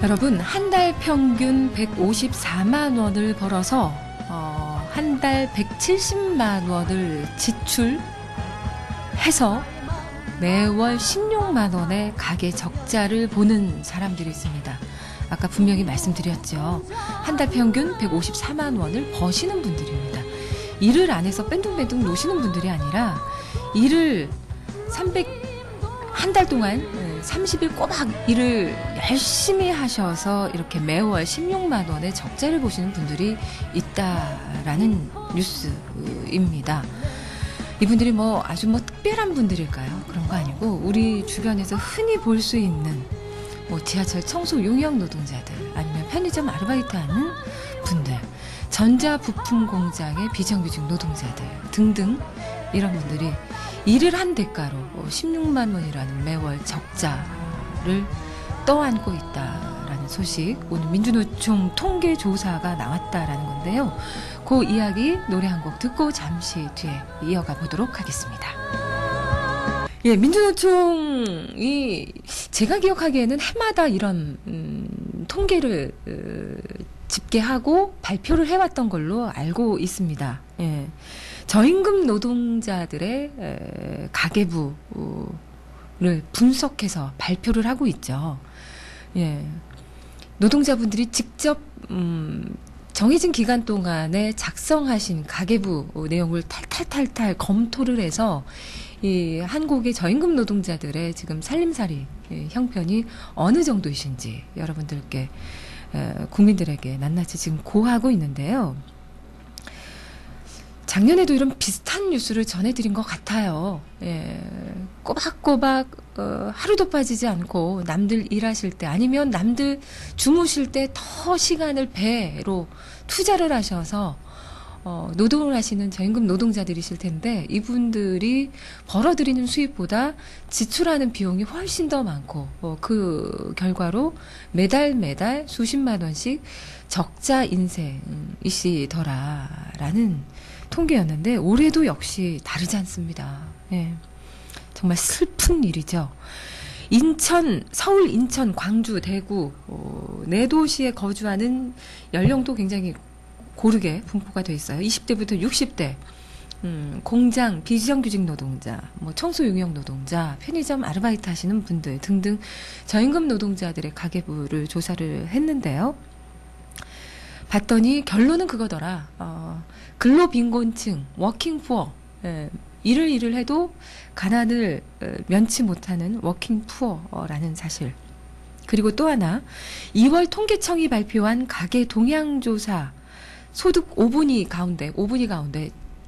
여러분, 한 달 평균 154만 원을 벌어서 한 달 170만 원을 지출해서 매월 16만 원의 가계 적자를 보는 사람들이 있습니다. 아까 분명히 말씀드렸죠. 한 달 평균 154만 원을 버시는 분들입니다. 일을 안 해서 뺀둥뺀둥 노시는 분들이 아니라 일을 한 달 동안 30일 꼬박 일을 열심히 하셔서 이렇게 매월 16만 원의 적자를 보시는 분들이 있다라는 뉴스입니다. 이분들이 아주 특별한 분들일까요? 그런 거 아니고 우리 주변에서 흔히 볼 수 있는 지하철 청소 용역 노동자들, 아니면 편의점 아르바이트 하는 분들, 전자부품 공장의 비정규직 노동자들 등등, 이런 분들이 일을 한 대가로 16만 원이라는 매월 적자를 떠안고 있다라는 소식, 오늘 민주노총 통계조사가 나왔다라는 건데요. 그 이야기 노래 한 곡 듣고 잠시 뒤에 이어가 보도록 하겠습니다. 예, 민주노총이 제가 기억하기에는 해마다 이런 통계를 집계하고 발표를 해왔던 걸로 알고 있습니다. 예. 저임금 노동자들의 가계부를 분석해서 발표를 하고 있죠. 예. 노동자분들이 직접 정해진 기간 동안에 작성하신 가계부 내용을 탈탈 검토를 해서 이 한국의 저임금 노동자들의 지금 살림살이 형편이 어느 정도이신지 여러분들께, 국민들에게 낱낱이 지금 고하고 있는데요. 작년에도 이런 비슷한 뉴스를 전해드린 것 같아요. 예, 꼬박꼬박 하루도 빠지지 않고 남들 일하실 때, 아니면 남들 주무실 때 더 시간을 배로 투자를 하셔서 노동을 하시는 저임금 노동자들이실 텐데, 이분들이 벌어들이는 수입보다 지출하는 비용이 훨씬 더 많고, 그 결과로 매달 수십만 원씩 적자 인생이시더라라는 통계였는데, 올해도 역시 다르지 않습니다. 예, 정말 슬픈 일이죠. 서울, 인천, 광주, 대구 네 도시에 거주하는 연령도 굉장히 고르게 분포가 돼 있어요. 20대부터 60대, 공장, 비정규직 노동자, 청소 용역 노동자, 편의점 아르바이트 하시는 분들 등등 저임금 노동자들의 가계부를 조사를 했는데요. 봤더니 결론은 그거더라. 근로빈곤층, 워킹푸어, 일을 해도 가난을 면치 못하는 워킹푸어라는 사실. 그리고 또 하나, 2월 통계청이 발표한 가계 동향조사 소득 5분위 가운데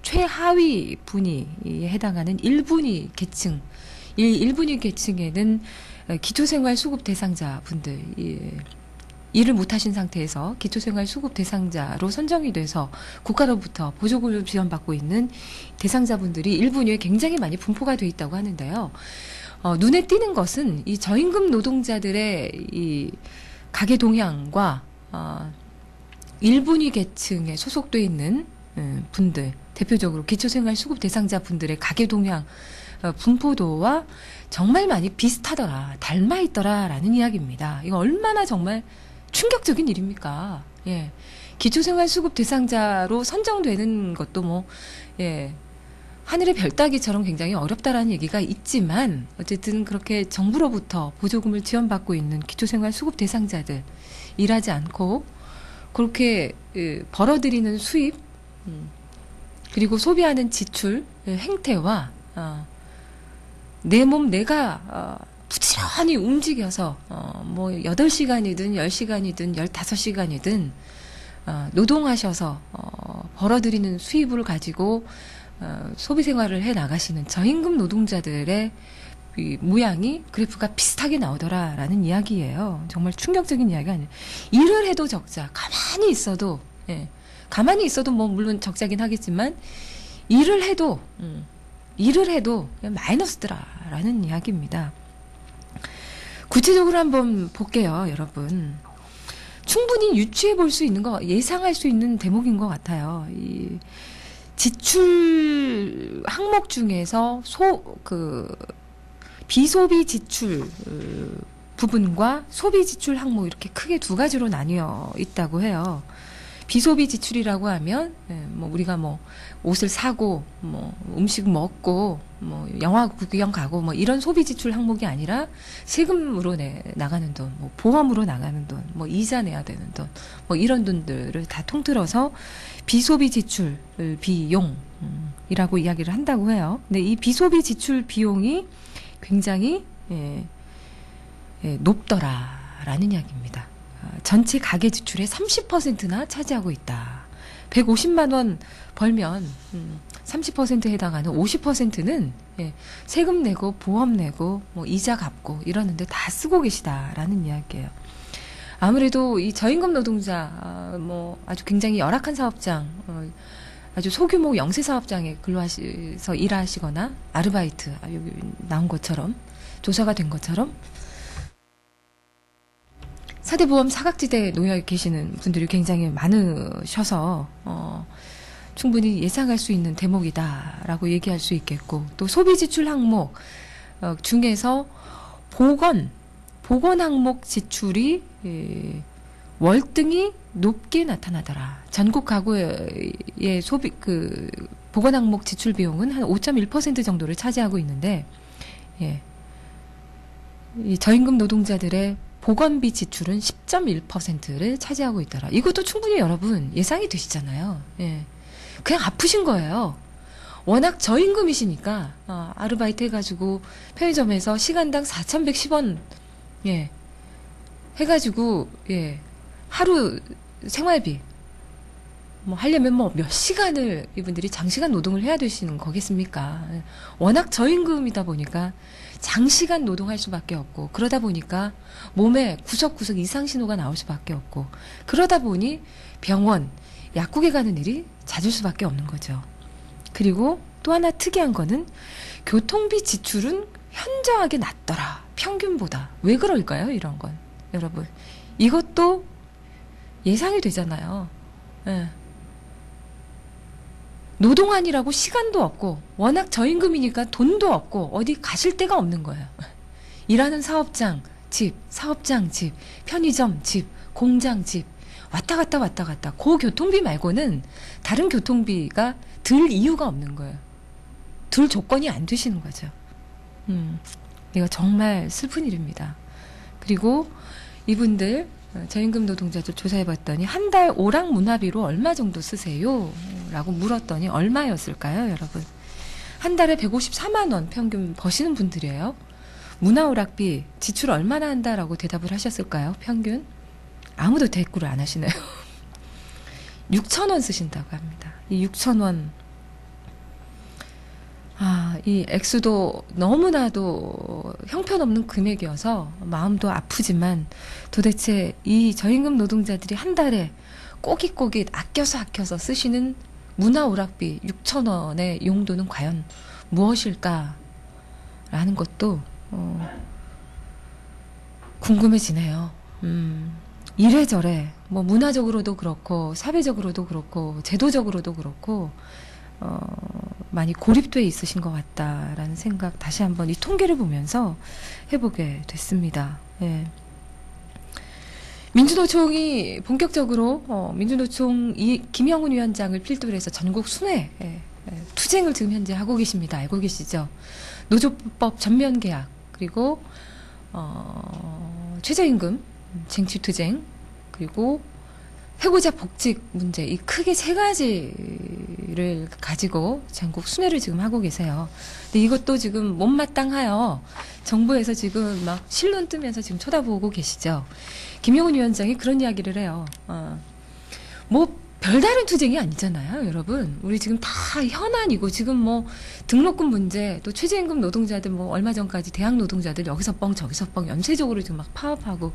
최하위 분위에 해당하는 1분위 계층, 1분위 계층에는 기초생활수급 대상자분들, 일을 못하신 상태에서 기초생활수급 대상자로 선정이 돼서 국가로부터 보조금을 지원받고 있는 대상자분들이 1분위에 굉장히 많이 분포가 돼 있다고 하는데요. 눈에 띄는 것은 이 저임금 노동자들의 이 가계 동향과 1분위 계층에 소속돼 있는 분들, 대표적으로 기초생활수급 대상자 분들의 가계 동향 분포도와 정말 많이 비슷하더라, 닮아있더라라는 이야기입니다. 이거 얼마나 정말 충격적인 일입니까? 예. 기초생활수급 대상자로 선정되는 것도 하늘의 별 따기처럼 굉장히 어렵다라는 얘기가 있지만, 어쨌든 그렇게 정부로부터 보조금을 지원받고 있는 기초생활수급 대상자들, 일하지 않고 그렇게 벌어들이는 수입, 그리고 소비하는 지출 행태와 내 몸 내가 부지런히 움직여서 8시간이든 10시간이든 15시간이든 노동하셔서 벌어들이는 수입을 가지고 소비 생활을 해 나가시는 저임금 노동자들의 이 모양이, 그래프가 비슷하게 나오더라라는 이야기예요. 정말 충격적인 이야기가 아니에요. 일을 해도 적자, 가만히 있어도 물론 적자긴 하겠지만 일을 해도 마이너스더라라는 이야기입니다. 구체적으로 한번 볼게요, 여러분. 충분히 유추해 볼 수 있는 거, 예상할 수 있는 대목인 것 같아요. 이 지출 항목 중에서 비소비 지출 부분과 소비 지출 항목 이렇게 크게 두 가지로 나뉘어 있다고 해요. 비소비 지출이라고 하면 뭐 우리가 뭐 옷을 사고 뭐 음식 먹고 뭐 영화 구경 가고 뭐 이런 소비 지출 항목이 아니라 세금으로 나가는 돈, 뭐 보험으로 나가는 돈, 뭐 이자 내야 되는 돈, 뭐 이런 돈들을 다 통틀어서 비소비 지출 비용이라고 이야기를 한다고 해요. 근데 이 비소비 지출 비용이 굉장히 높더라라는 이야기입니다. 전체 가계 지출의 30%나 차지하고 있다. 150만 원 벌면 30%에 해당하는 50%는 세금 내고 보험 내고 뭐 이자 갚고 이러는데 다 쓰고 계시다라는 이야기예요. 아무래도 이 저임금 노동자 뭐 아주 굉장히 열악한 사업장 아주 소규모 영세 사업장에 근로하셔서 일하시거나 아르바이트 여기 나온 것처럼 조사가 된 것처럼 사대보험 사각지대에 놓여 계시는 분들이 굉장히 많으셔서 충분히 예상할 수 있는 대목이다라고 얘기할 수 있겠고, 또 소비지출 항목 중에서 보건 항목 지출이 월등히 높게 나타나더라. 전국 가구의 소비 보건 항목 지출 비용은 한 5.1% 정도를 차지하고 있는데, 이 저임금 노동자들의 보건비 지출은 10.1%를 차지하고 있더라. 이것도 충분히 여러분 예상이 되시잖아요. 그냥 아프신 거예요. 워낙 저임금이시니까 아르바이트 해가지고 편의점에서 시간당 4,110원 해가지고 하루 생활비 뭐 하려면 뭐 몇 시간을 이분들이 장시간 노동을 해야 되시는 거겠습니까? 워낙 저임금이다 보니까 장시간 노동할 수밖에 없고, 그러다 보니까 몸에 구석구석 이상 신호가 나올 수밖에 없고, 그러다 보니 병원, 약국에 가는 일이 잦을 수밖에 없는 거죠. 그리고 또 하나 특이한 거는 교통비 지출은 현저하게 낮더라. 평균보다. 왜 그럴까요? 이런 건. 여러분. 이것도 예상이 되잖아요. 노동한이라고 시간도 없고 워낙 저임금이니까 돈도 없고 어디 가실 데가 없는 거예요. 일하는 사업장 집, 편의점 집, 공장 집 왔다 갔다 그 교통비 말고는 다른 교통비가 들 이유가 없는 거예요. 들 조건이 안 되시는 거죠. 이거 정말 슬픈 일입니다. 그리고 이분들 저임금 노동자들 조사해봤더니 한 달 오락 문화비로 얼마 정도 쓰세요? 라고 물었더니 얼마였을까요, 여러분? 한 달에 154만 원 평균 버시는 분들이에요. 문화오락비 지출 얼마나 한다라고 대답을 하셨을까요, 평균? 아무도 대꾸를 안 하시네요. 6,000원 쓰신다고 합니다. 이 6,000원. 이 액수도 너무나도 형편없는 금액이어서 마음도 아프지만 도대체 이 저임금 노동자들이 한 달에 꼬깃꼬깃 아껴서 쓰시는 문화오락비 6,000원의 용도는 과연 무엇일까라는 것도 궁금해지네요. 이래저래 뭐 문화적으로도 그렇고 사회적으로도 그렇고 제도적으로도 그렇고 많이 고립돼 있으신 것 같다라는 생각 다시 한번 이 통계를 보면서 해보게 됐습니다. 민주노총이 본격적으로 민주노총 김영훈 위원장을 필두로 해서 전국 순회 투쟁을 지금 현재 하고 계십니다. 알고 계시죠? 노조법 전면 개혁 그리고 최저임금 쟁취투쟁 그리고 해고자 복직 문제 이 크게 세 가지를 가지고 전국 순회를 지금 하고 계세요. 근데 이것도 지금 못마땅하여 정부에서 지금 막 실눈 뜨면서 지금 쳐다보고 계시죠. 김영훈 위원장이 그런 이야기를 해요. 뭐 별다른 투쟁이 아니잖아요, 여러분. 우리 지금 다 현안이고 지금 뭐 등록금 문제 또 최저임금 노동자들 뭐 얼마 전까지 대학 노동자들 여기서 뻥 저기서 뻥 연쇄적으로 지금 막 파업하고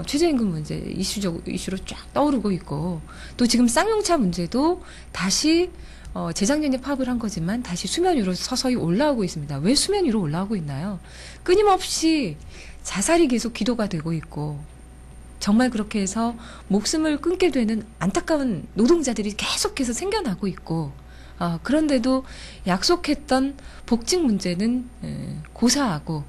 최저임금 문제 이슈로 쫙 떠오르고 있고 또 지금 쌍용차 문제도 다시 재작년에 파업을 한 거지만 다시 수면 위로 서서히 올라오고 있습니다. 왜 수면 위로 올라오고 있나요? 끊임없이 자살이 계속 기도가 되고 있고 정말 그렇게 해서 목숨을 끊게 되는 안타까운 노동자들이 계속해서 생겨나고 있고 그런데도 약속했던 복직 문제는 고사하고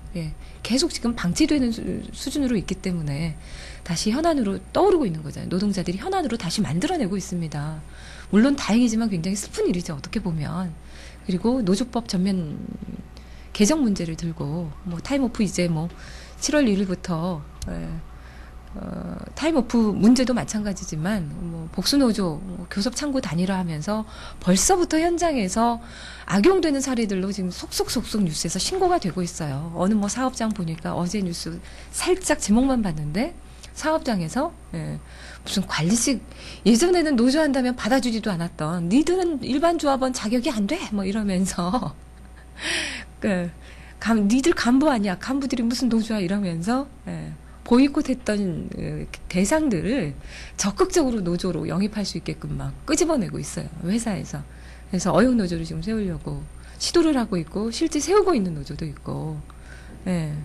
계속 지금 방치되는 수준으로 있기 때문에 다시 현안으로 떠오르고 있는 거잖아요. 노동자들이 현안으로 다시 만들어내고 있습니다. 물론 다행이지만 굉장히 슬픈 일이죠. 어떻게 보면. 그리고 노조법 전면 개정 문제를 들고 타임오프 이제 7월 1일부터 타임오프 문제도 마찬가지지만 복수노조 교섭 창구 단일화하면서 벌써부터 현장에서 악용되는 사례들로 지금 속속 뉴스에서 신고가 되고 있어요. 어느 사업장 보니까 어제 뉴스 살짝 제목만 봤는데 사업장에서 무슨 관리직 예전에는 노조한다면 받아주지도 않았던 니들은 일반 조합원 자격이 안 돼 이러면서 니들 간부 아니야 간부들이 무슨 노조야 이러면서 보이콧했던 대상들을 적극적으로 노조로 영입할 수 있게끔 막 끄집어내고 있어요. 회사에서. 그래서 어용 노조를 지금 세우려고 시도를 하고 있고 실제 세우고 있는 노조도 있고. 그래서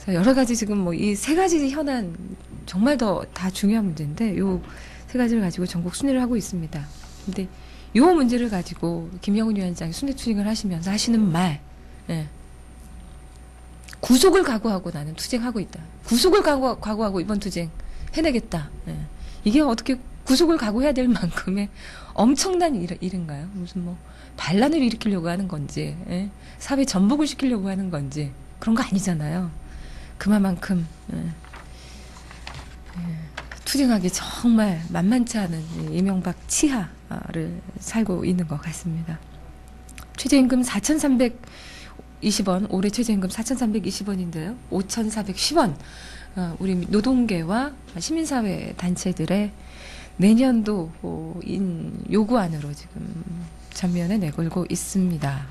여러 가지 지금 이 세 가지 현안 정말 다 중요한 문제인데 요 세 가지를 가지고 전국 순회를 하고 있습니다. 근데 요 문제를 가지고 김영훈 위원장이 순회 투쟁을 하시면서 하시는 말. 구속을 각오하고 나는 투쟁하고 있다. 구속을 각오하고 이번 투쟁 해내겠다. 이게 어떻게 구속을 각오해야 될 만큼의 엄청난 일인가요? 무슨 반란을 일으키려고 하는 건지, 사회 전복을 시키려고 하는 건지 그런 거 아니잖아요. 그만큼 투쟁하기 정말 만만치 않은 이명박 치하를 살고 있는 것 같습니다. 최저임금 4,320원, 올해 최저임금 4,320원인데요. 5,410원. 우리 노동계와 시민사회 단체들의 내년도 요구안으로 지금 전면에 내걸고 있습니다.